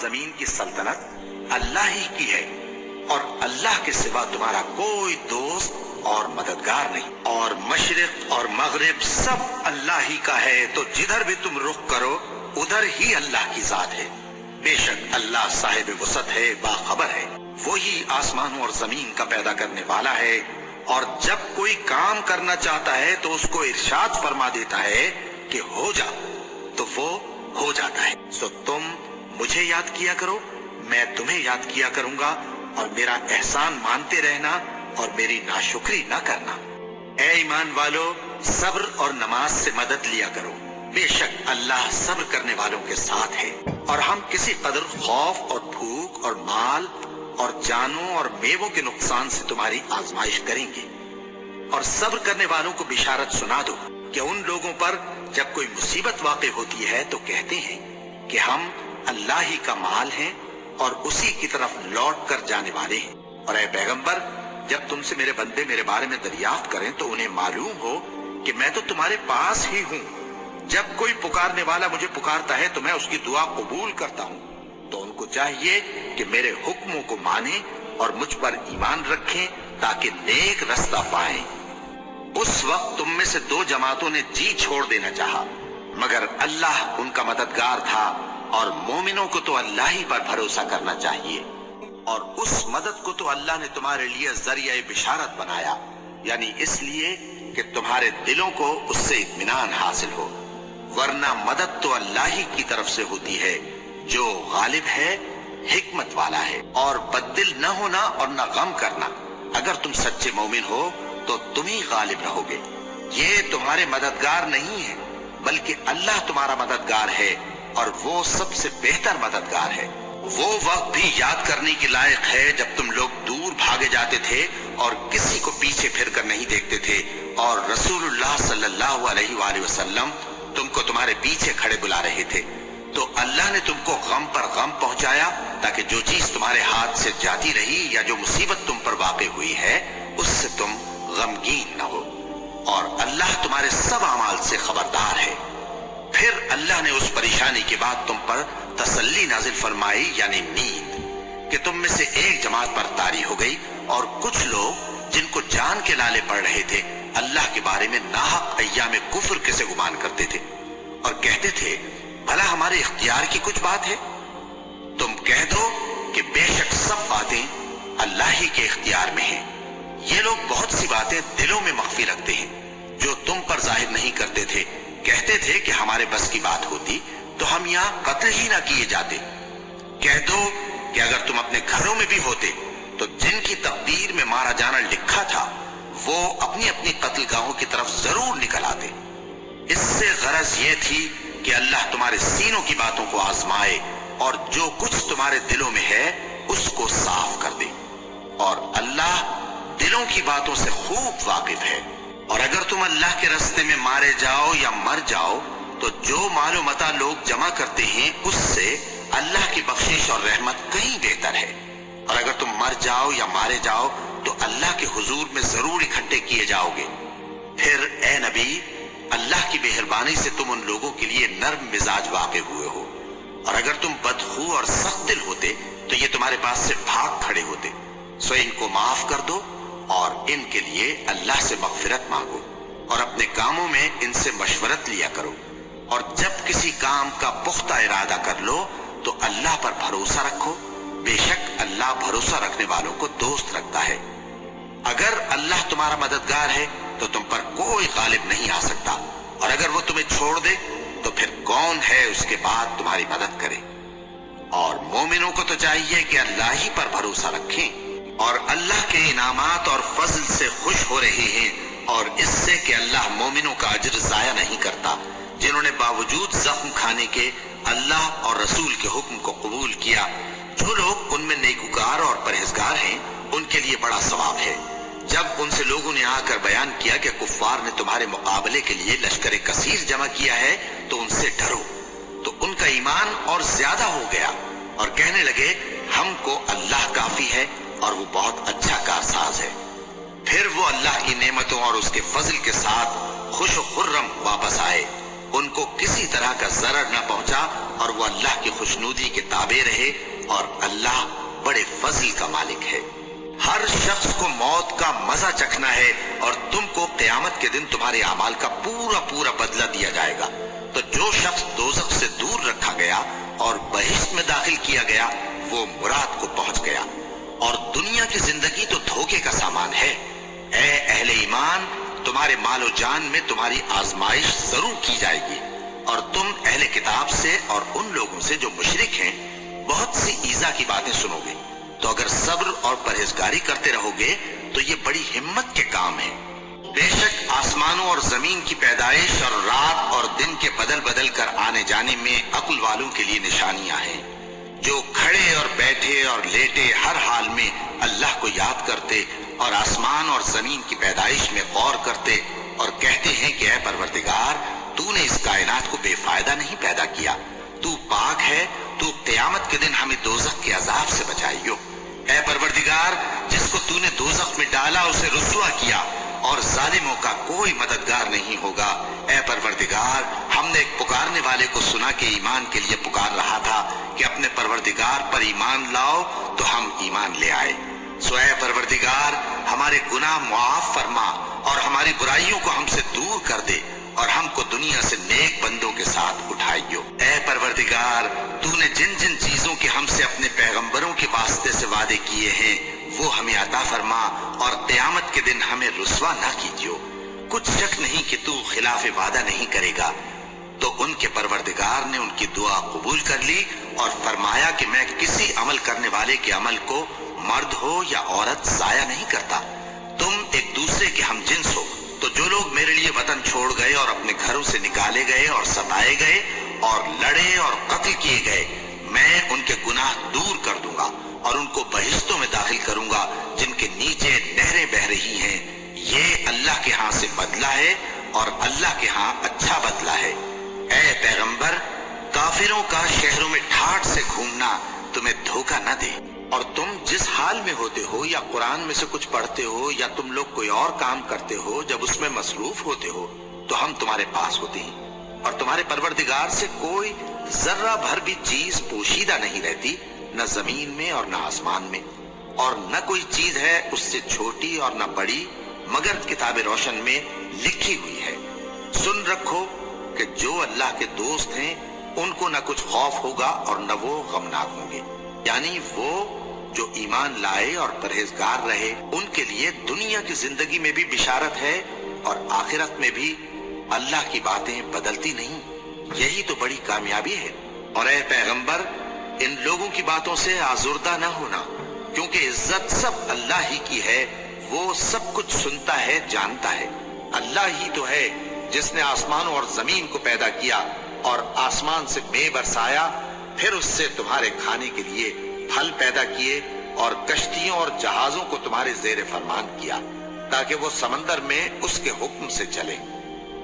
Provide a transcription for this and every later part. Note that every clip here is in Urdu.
زمین کی سلطنت اللہ ہی کی ہے اور اللہ کے سوا تمہارا کوئی دوست اور مددگار نہیں، اور مشرق اور مغرب سب اللہ ہی کا ہے، تو جدھر بھی تم رخ کرو ادھر ہی اللہ کی ذات ہے۔ بے شک اللہ صاحب وسعت ہے، باخبر ہے، وہی آسمانوں اور زمین کا پیدا کرنے والا ہے، اور جب کوئی کام کرنا چاہتا ہے تو اس کو ارشاد فرما دیتا ہے کہ ہو جا، تو وہ ہو جاتا ہے۔ سو تم مجھے یاد کیا کرو، میں تمہیں یاد کیا کروں گا، اور میرا احسان مانتے رہنا اور میری ناشکری نہ کرنا۔ اے ایمان والو، صبر اور نماز سے مدد لیا کرو، بے شک اللہ صبر کرنے والوں کے ساتھ ہے۔ اور ہم کسی قدر خوف اور بھوک اور مال اور جانوں اور میووں کے نقصان سے تمہاری آزمائش کریں گے، اور صبر کرنے والوں کو بشارت سنا دو کہ ان لوگوں پر جب کوئی مصیبت واقع ہوتی ہے تو کہتے ہیں کہ ہم اللہ ہی کا مال ہیں اور اسی کی طرف لوٹ کر جانے والے ہیں۔ اور اے پیغمبر، جب تم سے میرے بندے میرے بارے میں دریافت کریں تو انہیں معلوم ہو کہ میں تو تمہارے پاس ہی ہوں۔ جب کوئی پکارنے والا مجھے پکارتا ہے تو میں اس کی دعا قبول کرتا ہوں، تو ان کو چاہیے کہ میرے حکموں کو مانیں اور مجھ پر ایمان رکھیں تاکہ نیک رستہ پائیں۔ اس وقت تم میں سے دو جماعتوں نے جی چھوڑ دینا چاہا، مگر اللہ ان کا مددگار تھا، اور مومنوں کو تو اللہ ہی پر بھروسہ کرنا چاہیے۔ اور اس مدد کو تو اللہ نے تمہارے لیے ذریعہ بشارت بنایا، یعنی اس لیے کہ تمہارے دلوں کو اس سے اطمینان حاصل ہو، ورنہ مدد تو اللہ ہی کی طرف سے ہوتی ہے جو غالب ہے، حکمت والا ہے۔ اور بددل نہ ہونا اور نہ غم کرنا، اگر تم سچے مومن ہو تو تم ہی غالب رہو گے۔ یہ تمہارے مددگار نہیں ہے بلکہ اللہ تمہارا مددگار ہے، اور وہ سب سے بہتر مددگار ہے۔ وہ وقت بھی یاد کرنے کی لائق ہے جب تم لوگ دور بھاگے جاتے تھے اور کسی کو پیچھے پھر کر نہیں دیکھتے تھے، اور رسول اللہ صلی اللہ علیہ وآلہ وسلم تم کو تمہارے پیچھے کھڑے بلا رہے تھے، تو اللہ نے تم کو غم پر غم پہنچایا تاکہ جو چیز تمہارے ہاتھ سے جاتی رہی یا جو مصیبت تم پر واقع ہوئی ہے اس سے تم غمگین نہ ہو، اور اللہ تمہارے سب اعمال سے خبردار ہے۔ پھر اللہ نے اس پریشانی کے بعد تم پر تسلی نازل فرمائی، یعنی نیند، کہ تم میں سے ایک جماعت پر طاری ہو گئی، اور کچھ لوگ جن کو جان کے لالے پڑ رہے تھے اللہ کے بارے میں ناحق ایام کفر کے سے گمان کرتے تھے، اور کہتے تھے بھلا ہمارے اختیار کی کچھ بات ہے؟ تم کہہ دو کہ بے شک سب باتیں اللہ ہی کے اختیار میں ہیں۔ یہ لوگ بہت سی باتیں دلوں میں مخفی رکھتے ہیں جو تم پر ظاہر نہیں کرتے تھے، کہتے تھے کہ ہمارے بس کی بات ہوتی تو ہم یہاں قتل ہی نہ کیے جاتے۔ کہہ دو کہ اگر تم اپنے گھروں میں بھی ہوتے تو جن کی تقدیر میں مارا جانا لکھا تھا وہ اپنی اپنی قتل گاہوں کی طرف ضرور نکل آتے۔ اس سے غرض یہ تھی کہ اللہ تمہارے سینوں کی باتوں کو آزمائے اور جو کچھ تمہارے دلوں میں ہے اس کو صاف کر دے، اور اللہ دلوں کی باتوں سے خوب واقف ہے۔ اور اگر تم اللہ کے راستے میں مارے جاؤ یا مر جاؤ تو جو مال و متاع لوگ جمع کرتے ہیں اس سے اللہ کی بخشش اور رحمت کہیں بہتر ہے، اور اگر تم مر جاؤ یا مارے جاؤ تو اللہ کے حضور میں ضرور اکٹھے کیے جاؤ گے۔ پھر اے نبی، اللہ کی مہربانی سے تم ان لوگوں کے لیے نرم مزاج واقع ہوئے ہو، اور اگر تم بدخو اور سخت دل ہوتے تو یہ تمہارے پاس سے بھاگ کھڑے ہوتے۔ سو ان کو معاف کر دو اور ان کے لیے اللہ سے مغفرت مانگو، اور اپنے کاموں میں ان سے مشورت لیا کرو، اور جب کسی کام کا پختہ ارادہ کر لو تو اللہ پر بھروسہ رکھو، بے شک اللہ بھروسہ رکھنے والوں کو دوست رکھتا ہے۔ اگر اللہ تمہارا مددگار ہے تو تم پر کوئی غالب نہیں آ سکتا، اور اگر وہ تمہیں چھوڑ دے تو پھر کون ہے اس کے بعد تمہاری مدد کرے۔ اور مومنوں کو تو چاہیے کہ اللہ ہی پر بھروسہ رکھیں، اور اللہ کے انعامات اور فضل سے خوش ہو رہے ہیں، اور اس سے کہ اللہ مومنوں کا اجر ضائع نہیں کرتا۔ جنہوں نے باوجود زخم کھانے کے اللہ اور رسول کے حکم کو قبول کیا، جو لوگ ان میں نیکوکار اور پرہیزگار ہیں ان کے لیے بڑا ثواب ہے۔ جب ان سے لوگوں نے آ کر بیان کیا کہ کفار نے تمہارے مقابلے کے لیے لشکر کثیر جمع کیا ہے تو ان سے ڈرو، تو ان کا ایمان اور زیادہ ہو گیا، اور کہنے لگے ہم کو اللہ کافی ہے اور وہ بہت اچھا کارساز ہے۔ پھر وہ اللہ کی نعمتوں اور اس کے فضل کے ساتھ خوش و خرم واپس آئے، ان کو کسی طرح کا ضرر نہ پہنچا اور وہ اللہ کی خوشنودی کے تابع رہے، اور اللہ بڑے فضل کا مالک ہے۔ ہر شخص کو موت کا مزہ چکھنا ہے، اور تم کو قیامت کے دن تمہارے اعمال کا پورا پورا بدلہ دیا جائے گا۔ تو جو شخص دوزخ سے دور رکھا گیا اور بہشت میں داخل کیا گیا، وہ مراد کو پہنچ گیا۔ اور دنیا کی زندگی تو دھوکے کا سامان ہے۔ اے اہل ایمان، تمہارے مال و جان میں تمہاری آزمائش ضرور کی جائے گی، اور تم اہل کتاب سے اور ان لوگوں سے جو مشرک ہیں بہت سی ایذا کی باتیں سنو گے۔ تو اگر صبر اور پرہیزگاری کرتے رہو گے تو یہ بڑی ہمت کے کام ہیں۔ بے شک آسمانوں اور زمین کی پیدائش اور رات اور دن کے بدل بدل کر آنے جانے میں عقل والوں کے لیے نشانیاں ہیں، جو کھڑے اور بیٹھے اور لیٹے ہر حال میں اللہ کو یاد کرتے اور آسمان اور زمین کی پیدائش میں غور کرتے اور کہتے ہیں کہ اے پروردگار، تو نے اس کائنات کو بے فائدہ نہیں پیدا کیا، تو پاک ہے، تو قیامت کے دن ہمیں دوزخ کے عذاب سے بچائیو۔ اے پروردگار، جس کو تو نے دوزخ میں ڈالا اسے رسوا کیا، اور ظالموں کا کوئی مددگار نہیں ہوگا۔ اے پروردگار، ہم نے ایک پکارنے والے کو سنا کہ ایمان کے لیے پکار رہا تھا کہ اپنے پروردگار پر ایمان لاؤ، تو ہم ایمان لے آئے۔ سو اے پروردگار، ہمارے گناہ معاف فرما اور ہماری برائیوں کو ہم سے دور کر دے، اور ہم کو دنیا سے نیک بندوں کے ساتھ اٹھائیو۔ اے پروردگار، تو نے جن جن چیزوں کے ہم سے اپنے پیغمبروں کے واسطے سے وعدے کیے ہیں وہ ہمیں عطا فرما، اور قیامت کے دن ہمیں رسوا نہ کیجیو۔ کچھ شک نہیں کہ تو خلاف وعدہ نہیں کرے گا۔ تو ان کے پروردگار نے ان کی دعا قبول کر لی اور فرمایا کہ میں کسی عمل کرنے والے کے عمل کو مرد ہو یا عورت ضائع نہیں کرتا، تم ایک دوسرے کے ہم جنس ہو۔ تو جو لوگ میرے لیے وطن چھوڑ گئے اور اپنے گھروں سے نکالے گئے اور ستائے گئے اور لڑے اور قتل کیے گئے، میں ان کے گناہ دور کر دوں گا اور ان کو بہشتوں میں داخل کروں گا جن کے نیچے نہریں بہہ رہی ہیں۔ یہ اللہ کے ہاں سے بدلہ ہے، اور اللہ کے ہاں اچھا بدلہ ہے۔ اے پیغمبر، کافروں کا شہروں میں ٹھاٹھ سے گھومنا تمہیں دھوکہ نہ دے، اور تم جس حال میں ہوتے ہو یا قرآن میں سے کچھ پڑھتے ہو یا تم لوگ کوئی اور کام کرتے ہو، جب اس میں مصروف ہوتے ہو تو ہم تمہارے پاس ہوتے ہیں، اور تمہارے پروردگار سے کوئی ذرہ بھر بھی چیز پوشیدہ نہیں رہتی، نہ زمین میں اور نہ آسمان میں، اور نہ کوئی چیز ہے اس سے چھوٹی اور نہ بڑی مگر کتاب روشن میں لکھی ہوئی ہے۔ سن رکھو کہ جو اللہ کے دوست ہیں ان کو نہ کچھ خوف ہوگا اور نہ وہ غمناک ہوں گے، یعنی وہ جو ایمان لائے اور پرہیزگار رہے ان کے لیے دنیا کی زندگی میں بھی بشارت ہے، اور آخرت میں بھی اللہ کی باتیں بدلتی نہیں۔ یہی تو بڑی کامیابی ہے۔ اور اے پیغمبر، ان لوگوں کی باتوں سے آزردہ نہ ہونا، کیونکہ عزت سب اللہ ہی کی ہے، وہ سب کچھ سنتا ہے، جانتا ہے۔ اللہ ہی تو ہے جس نے آسمانوں اور زمین کو پیدا کیا اور آسمان سے مے برسایا، پھر اس سے تمہارے کھانے کے لیے پھل پیدا کیے، اور کشتیوں اور جہازوں کو تمہارے زیر فرمان کیا تاکہ وہ سمندر میں اس کے حکم سے چلے،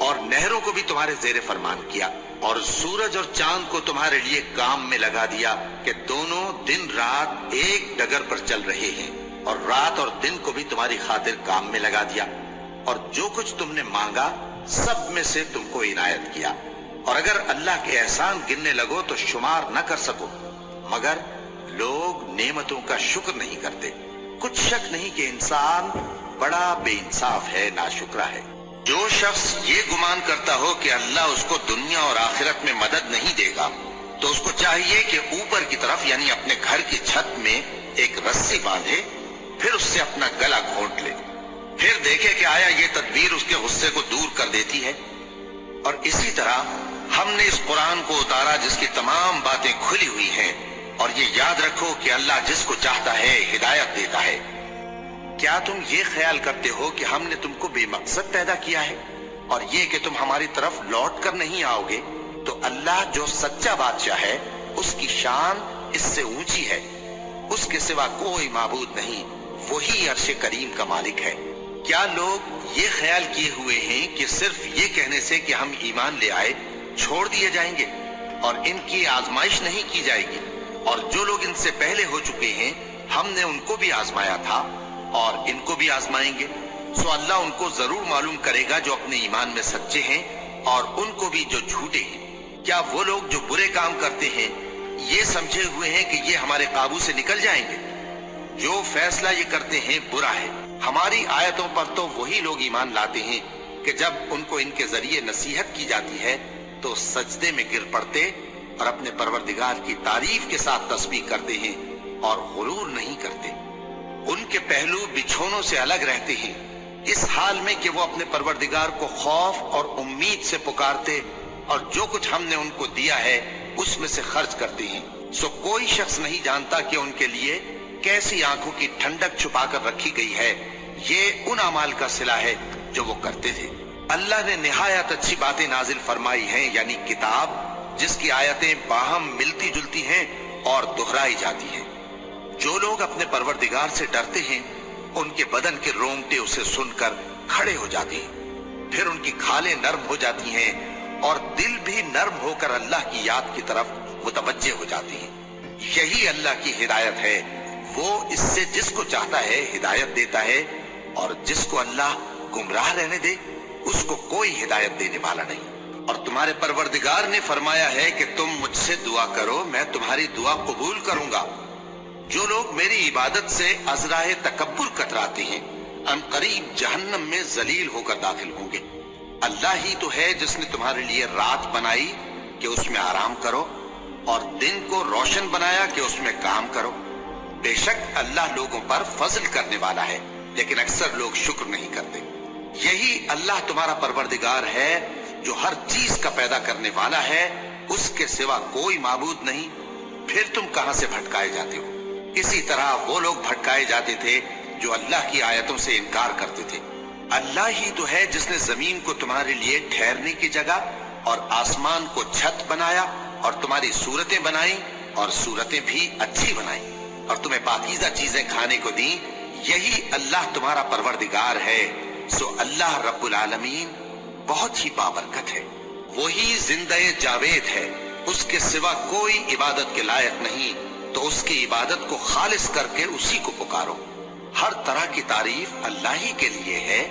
اور نہروں کو بھی تمہارے زیر فرمان کیا، اور سورج اور چاند کو تمہارے لیے کام میں لگا دیا کہ دونوں دن رات ایک ڈگر پر چل رہے ہیں، اور رات اور دن کو بھی تمہاری خاطر کام میں لگا دیا، اور جو کچھ تم نے مانگا سب میں سے تم کو عنایت کیا، اور اگر اللہ کے احسان گننے لگو تو شمار نہ کر سکو، مگر لوگ نعمتوں کا شکر نہیں کرتے۔ کچھ شک نہیں کہ انسان بڑا بے انصاف ہے، ناشکرا ہے۔ جو شخص یہ گمان کرتا ہو کہ اللہ اس کو دنیا اور آخرت میں مدد نہیں دے گا، تو اس کو چاہیے کہ اوپر کی طرف یعنی اپنے گھر کی چھت میں ایک رسی باندھے، پھر اس سے اپنا گلا گھونٹ لے، پھر دیکھے کہ آیا یہ تدبیر اس کے غصے کو دور کر دیتی ہے۔ اور اسی طرح ہم نے اس قرآن کو اتارا جس کی تمام باتیں کھلی ہوئی ہیں، اور یہ یاد رکھو کہ اللہ جس کو چاہتا ہے ہدایت دیتا ہے۔ کیا تم یہ خیال کرتے ہو کہ ہم نے تم کو بے مقصد پیدا کیا ہے، اور یہ کہ تم ہماری طرف لوٹ کر نہیں آؤ گے؟ تو اللہ جو سچا بادشاہ ہے اس کی شان اس سے اونچی ہے، اس کے سوا کوئی معبود نہیں، وہی عرش کریم کا مالک ہے۔ کیا لوگ یہ خیال کیے ہوئے ہیں کہ صرف یہ کہنے سے کہ ہم ایمان لے آئے چھوڑ دیے جائیں گے اور ان کی آزمائش نہیں کی جائے گی؟ اور جو لوگ ان سے پہلے ہو چکے ہیں ہم نے ان کو بھی آزمایا تھا اور ان کو بھی آزمائیں گے، سو اللہ ان کو ضرور معلوم کرے گا جو اپنے ایمان میں سچے ہیں اور ان کو بھی جو جھوٹے ہیں۔ کیا وہ لوگ جو برے کام کرتے ہیں یہ سمجھے ہوئے ہیں کہ یہ ہمارے قابو سے نکل جائیں گے؟ جو فیصلہ یہ کرتے ہیں برا ہے۔ ہماری آیتوں پر تو وہی لوگ ایمان لاتے ہیں کہ جب ان کو ان کے ذریعے نصیحت کی جاتی ہے تو سجدے میں گر پڑتے اور اپنے پروردگار کی تعریف کے ساتھ تسبیح کرتے ہیں اور غرور نہیں کرتے۔ ان کے پہلو بچھونوں سے الگ رہتے ہیں، اس حال میں کہ وہ اپنے پروردگار کو خوف اور امید سے پکارتے اور جو کچھ ہم نے ان کو دیا ہے اس میں سے خرچ کرتے ہیں۔ سو کوئی شخص نہیں جانتا کہ ان کے لیے کیسی آنکھوں کی ٹھنڈک چھپا کر رکھی گئی ہے، یہ ان اعمال کا صلہ ہے جو وہ کرتے تھے۔ اللہ نے نہایت اچھی باتیں نازل فرمائی ہیں، یعنی کتاب جس کی آیتیں باہم ملتی جلتی ہیں اور دہرائی جاتی ہیں۔ جو لوگ اپنے پروردگار سے ڈرتے ہیں ان کے بدن کے رونگٹے اسے سن کر کھڑے ہو جاتے ہیں، پھر ان کی کھالیں نرم ہو جاتی ہیں اور دل بھی نرم ہو کر اللہ کی یاد کی طرف متوجہ ہو جاتے ہیں۔ یہی اللہ کی ہدایت ہے، وہ اس سے جس کو چاہتا ہے ہدایت دیتا ہے، اور جس کو اللہ گمراہ رہنے دے اس کو کوئی ہدایت دینے والا نہیں۔ اور تمہارے پروردگار نے فرمایا ہے کہ تم مجھ سے دعا کرو، میں تمہاری دعا قبول کروں گا۔ جو لوگ میری عبادت سے ازراہ تکبر کتراتے ہیں ان قریب جہنم میں ذلیل ہو کر داخل ہوں گے۔ اللہ ہی تو ہے جس نے تمہارے لیے رات بنائی کہ اس میں آرام کرو اور دن کو روشن بنایا کہ اس میں کام کرو۔ بے شک اللہ لوگوں پر فضل کرنے والا ہے، لیکن اکثر لوگ شکر نہیں کرتے۔ یہی اللہ تمہارا پروردگار ہے جو ہر چیز کا پیدا کرنے والا ہے، اس کے سوا کوئی معبود نہیں، پھر تم کہاں سے بھٹکائے جاتے ہو؟ اسی طرح وہ لوگ بھٹکائے جاتے تھے جو اللہ کی آیتوں سے انکار کرتے تھے۔ اللہ ہی تو ہے جس نے زمین کو تمہارے لیے ٹھہرنے کی جگہ اور آسمان کو چھت بنایا اور تمہاری صورتیں بنائیں اور صورتیں بھی اچھی بنائیں اور تمہیں پاکیزہ چیزیں کھانے کو دیں۔ یہی اللہ تمہارا پروردگار ہے، سو اللہ رب العالمین بہت ہی بابرکت ہے۔ وہی زندہ جاوید ہے، اس کے سوا کوئی عبادت کے لائق نہیں، تو اس کی عبادت کو خالص کر کے اسی کو پکارو۔ ہر طرح کی تعریف اللہ ہی کے لیے ہے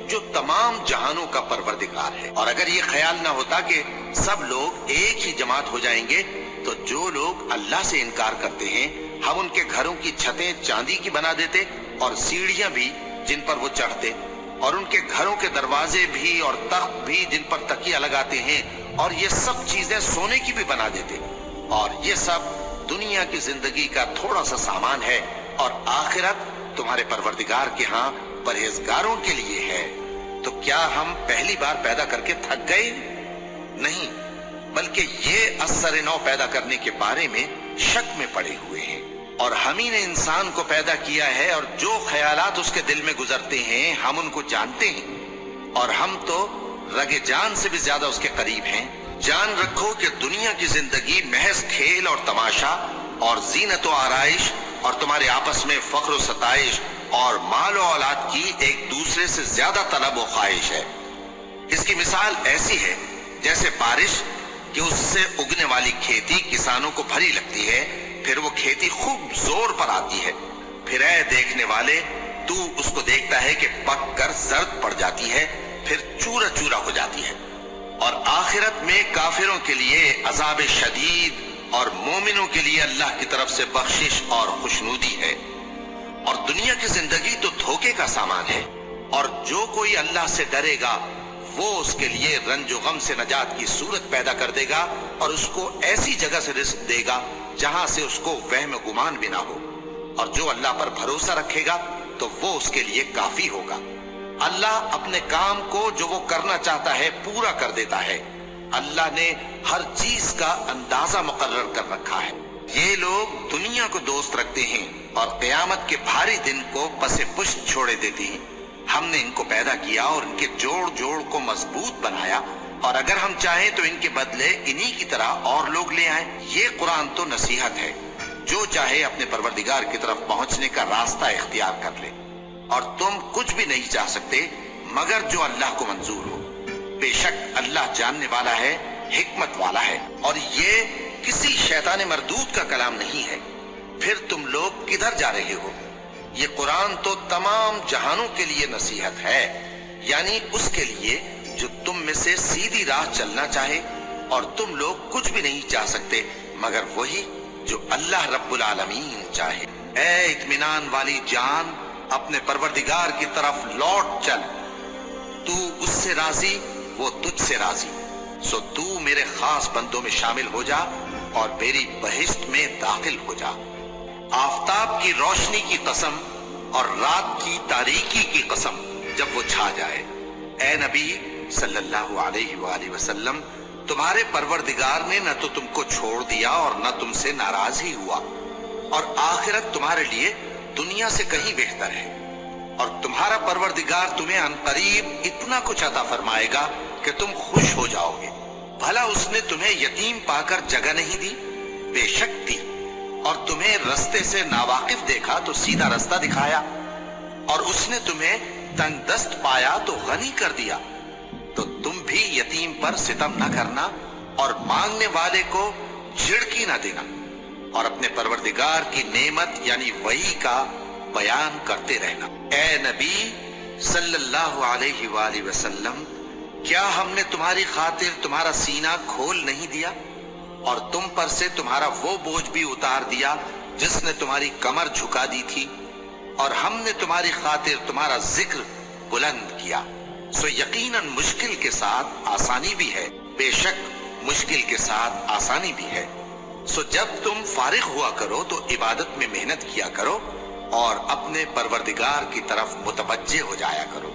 جو تمام جہانوں کا پروردگار ہے۔ اور اگر یہ خیال نہ ہوتا کہ سب لوگ ایک ہی جماعت ہو جائیں گے تو جو لوگ اللہ سے انکار کرتے ہیں ہم ان کے گھروں کی چھتیں چاندی کی بنا دیتے اور سیڑھیاں بھی جن پر وہ چڑھتے، اور ان کے گھروں کے دروازے بھی اور تخت بھی جن پر تکیہ لگاتے ہیں، اور یہ سب چیزیں سونے کی بھی بنا دیتے۔ اور یہ سب دنیا کی زندگی کا تھوڑا سا سامان ہے، اور آخرت تمہارے پروردگار کے ہاں پرہیزگاروں کے لیے ہے۔ تو کیا ہم پہلی بار پیدا کر کے تھک گئے؟ نہیں، بلکہ یہ اثر نو پیدا کرنے کے بارے میں شک میں پڑے ہوئے ہیں۔ اور ہم ہی نے انسان کو پیدا کیا ہے، اور جو خیالات اس کے دل میں گزرتے ہیں ہم ان کو جانتے ہیں، اور ہم تو رگ جان سے بھی زیادہ اس کے قریب ہیں۔ جان رکھو کہ دنیا کی زندگی محض کھیل اور تماشا اور زینت و آرائش اور تمہارے آپس میں فخر و ستائش اور مال و اولاد کی ایک دوسرے سے زیادہ طلب و خواہش ہے۔ اس کی مثال ایسی ہے جیسے بارش کہ اس سے اگنے والی کھیتی کسانوں کو بھری لگتی ہے، پھر وہ کھیتی خوب زور پر آتی ہے، پھر اے دیکھنے والے تو اس کو دیکھتا ہے کہ پک کر زرد پڑ جاتی ہے، پھر چورا چورا ہو جاتی ہے۔ اور آخرت میں کافروں کے لیے عذاب شدید اور مومنوں کے لیے اللہ کی طرف سے بخشش اور خوشنودی ہے۔ اور دنیا کی زندگی تو دھوکے کا سامان ہے، اور جو کوئی اللہ سے ڈرے گا وہ اس کے لیے رنج و غم سے نجات کی صورت پیدا کر دے گا اور اس کو ایسی جگہ سے رزق دے گا جہاں سے اس کو وہم و گمان بھی نہ ہو۔ اور جو اللہ پر بھروسہ رکھے گا تو وہ اس کے لیے کافی ہوگا۔ اللہ اپنے کام کو جو وہ کرنا چاہتا ہے پورا کر دیتا ہے۔ اللہ نے ہر چیز کا اندازہ مقرر کر رکھا ہے۔ یہ لوگ دنیا کو دوست رکھتے ہیں اور قیامت کے بھاری دن کو پس پشت چھوڑے دیتے ہیں۔ ہم نے ان کو پیدا کیا اور ان کے جوڑ جوڑ کو مضبوط بنایا، اور اگر ہم چاہیں تو ان کے بدلے انہی کی طرح اور لوگ لے آئیں۔ یہ قرآن تو نصیحت ہے، جو چاہے اپنے پروردگار کی طرف پہنچنے کا راستہ اختیار کر لے، اور تم کچھ بھی نہیں چاہ سکتے مگر جو اللہ کو منظور ہو۔ بے شک اللہ جاننے والا ہے، حکمت والا ہے، اور یہ کسی شیطان مردود کا کلام نہیں ہے۔ پھر تم لوگ کدھر جا رہے ہو؟ یہ قرآن تو تمام جہانوں کے لیے نصیحت ہے، یعنی اس کے لیے جو تم میں سے سیدھی راہ چلنا چاہے، اور تم لوگ کچھ بھی نہیں چاہ سکتے مگر وہی جو اللہ رب العالمین چاہے۔ اے اطمینان والی جان، اپنے پروردگار کی طرف لوٹ چل، تو اس سے راضی، وہ تجھ سے راضی، سو تو میرے خاص بندوں میں شامل ہو جا اور میری بہشت میں داخل ہو جا۔ آفتاب کی روشنی کی قسم اور رات کی تاریکی کی قسم جب وہ چھا جائے، اے نبی صلی اللہ علیہ وآلہ وسلم، تمہارے پروردگار نے نہ تو تم کو چھوڑ دیا اور نہ تم سے ناراض ہی ہوا، اور آخرت تمہارے لیے دنیا سے کہیں بہتر ہے، اور تمہارا پروردگار تمہیں عنقریب اتنا کچھ عطا فرمائے گا کہ تم خوش ہو جاؤ گے۔ بھلا اس نے تمہیں یتیم پا کر جگہ نہیں دی؟ بے شک دی، اور تمہیں رستے سے ناواقف دیکھا تو سیدھا رستہ دکھایا، اور اس نے تمہیں تنگ دست پایا تو غنی کر دیا۔ تو تم بھی یتیم پر ستم نہ کرنا اور مانگنے والے کو جھڑکی نہ دینا، اور اپنے پروردگار کی نعمت یعنی وحی کا بیان کرتے رہنا۔ اے نبی صلی اللہ علیہ وآلہ وسلم، کیا ہم نے تمہاری خاطر تمہارا سینہ کھول نہیں دیا اور تم پر سے تمہارا وہ بوجھ بھی اتار دیا جس نے تمہاری کمر جھکا دی تھی، اور ہم نے تمہاری خاطر تمہارا ذکر بلند کیا، سو یقیناً مشکل کے ساتھ آسانی بھی ہے، بے شک مشکل کے ساتھ آسانی بھی ہے۔ سو جب تم فارغ ہوا کرو تو عبادت میں محنت کیا کرو اور اپنے پروردگار کی طرف متوجہ ہو جایا کرو۔